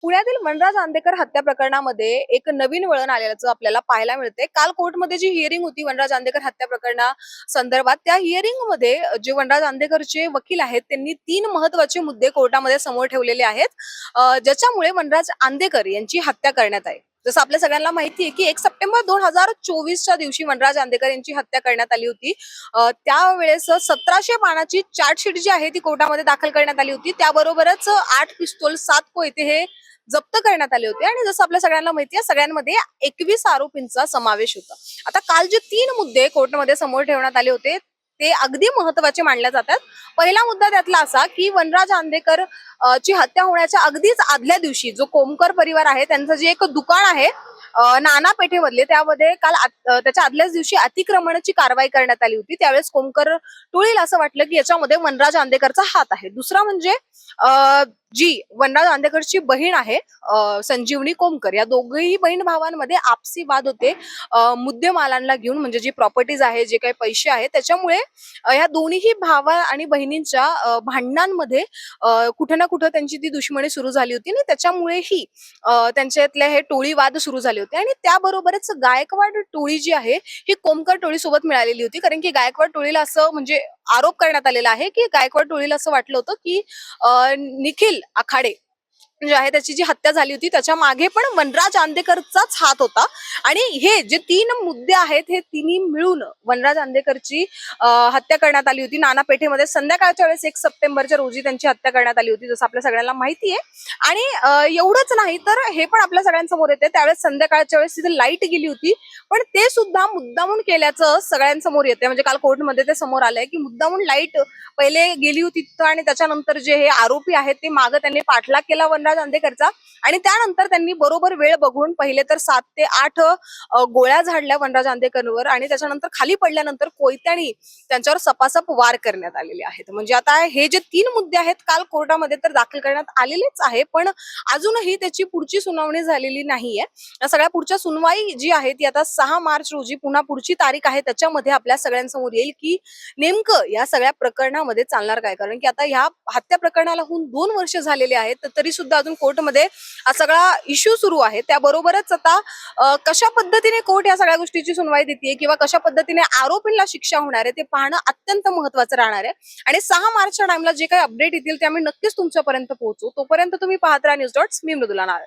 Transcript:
पुण्यातील वनराज आंदेकर हत्या प्रकरणामध्ये एक नवीन वळण आल्याचं आपल्याला पाहायला मिळते. काल कोर्टमध्ये जी हिअरिंग होती वनराज आंदेकर हत्या प्रकरणा संदर्भात, त्या हिअरिंग मध्ये जे वनराज आंदेकरचे वकील आहेत त्यांनी 3 महत्त्वाचे मुद्दे कोर्टामध्ये समोर ठेवलेले आहेत, ज्याच्यामुळे वनराज आंदेकर यांची हत्या करण्यात आहे. जसं आपल्या सगळ्यांना माहिती आहे की 1 सप्टेंबर 2024च्या दिवशी वनराज आंदेकर यांची हत्या करण्यात आली होती. त्यावेळेस 1700 पानाची चार्जशीट जी आहे ती कोर्टामध्ये दाखल करण्यात आली होती. त्याबरोबरच 8 पिस्तूल 7 कोयते हे जप्त करण्यात आले होते आणि जसं आपल्या सगळ्यांना माहिती आहे सगळ्यांमध्ये 21 आरोपींचा समावेश होता. आता काल जे 3 मुद्दे कोर्टमध्ये समोर ठेवण्यात आले होते ते अगदी महत्त्वाचे मानले जातात. पहिला मुद्दा त्यातला असा की वनराज आंदेकर ची हत्या होण्याच्या अगदीच आदल्या दिवशी जो कोमकर परिवार आहे त्यांचं जे एक दुकान आहे नाना पेठेमधले, त्यामध्ये काल त्याच्या आदल्याच दिवशी अतिक्रमणाची कारवाई करण्यात आली होती. त्यावेळेस कोमकर टोळीला असं वाटलं की याच्यामध्ये वनराज आंदेकरचा हात आहे. दुसरा म्हणजे जी वनराज आंदेकरची बहीण आहे संजीवनी कोमकर, या दोघेही बहीण भावांमध्ये आपसी वाद होते मुद्देमालांना घेऊन, म्हणजे जी प्रॉपर्टीज आहे जे काही पैसे आहेत त्याच्यामुळे या दोन्हीही भावा आणि बहिणींच्या भांडणांमध्ये कुठे ना कुठे त्यांची ती दुश्मनी सुरू झाली होती आणि त्याच्यामुळेही त्यांच्यातले हे टोळी वाद सुरू झाले होते. आणि त्याबरोबरच गायकवाड टोळी जी आहे ही कोमकर टोळी सोबत मिळालेली होती, कारण की गायकवाड टोळीला असं म्हणजे आरोप करण्यात आलेला आहे की गायकवाड टोळीला असं वाटलं होतं की निखिल आखाडे जे आहे त्याची जी हत्या झाली होती त्याच्या मागे पण वनराज आंदेकरचाच हात होता. आणि हे जे 3 मुद्दे आहेत हे तिन्ही मिळून वनराज आंदेकरची हत्या करण्यात आली होती. नाना पेठेमध्ये संध्याकाळच्या वेळेस 1 सप्टेंबरच्या रोजी त्यांची हत्या करण्यात आली होती, जसं आपल्या सगळ्यांना माहिती आहे. आणि एवढंच नाही तर हे पण आपल्या सगळ्यांसमोर येते, त्यावेळेस संध्याकाळच्या वेळेस तिथे लाईट गेली होती पण ते सुद्धा मुद्दामून केल्याचं सगळ्यांसमोर येते. म्हणजे काल कोर्टमध्ये ते समोर आलंय की मुद्दामून लाईट पहिले गेली होती तिथं आणि त्याच्यानंतर जे हे आरोपी आहेत ते मागे त्यांनी पाठलाग केला वनराज आंदेकरचा आणि त्यानंतर त्यांनी बरोबर वेळ बघून पहिले तर 7 ते 8 गोळ्या झाडल्या वनराज आंदेकरवर आणि त्याच्यानंतर खाली पडल्यानंतर कोयत्यानी त्यांच्यावर सपासप वार करण्यात आलेले आहेत. म्हणजे आता हे जे 3 मुद्दे आहेत काल कोर्टामध्ये तर दाखल करण्यात आलेलेच आहे, पण अजूनही त्याची पुढची सुनावणी झालेली नाहीये. या सगळ्या पुढच्या सुनवाई जी आहे ती आता 6 मार्च रोजी पुन्हा पुढची तारीख आहे त्याच्यामध्ये आपल्या सगळ्यांसमोर येईल की नेमकं या सगळ्या प्रकरणामध्ये चालणार काय. कारण की आता ह्या हत्या प्रकरणाला होऊन 2 वर्ष झालेले आहेत, तर तरी सुद्धा अजून कोर्टमध्ये हा सगळा इश्यू सुरू आहे. त्याबरोबरच आता कशा पद्धतीने कोर्ट या सगळ्या गोष्टीची सुनवाई देते किंवा कशा पद्धतीने आरोपींना शिक्षा होणार आहे ते पाहणं अत्यंत महत्त्वाचं राहणार आहे. आणि 6 मार्चच्या टाइमला जे काही अपडेट येतील ते आम्ही नक्कीच तुमच्यापर्यंत पोहोचू. तोपर्यंत तुम्ही पाहत राहा न्यूज डॉट्स. मी मृदुला नारळ.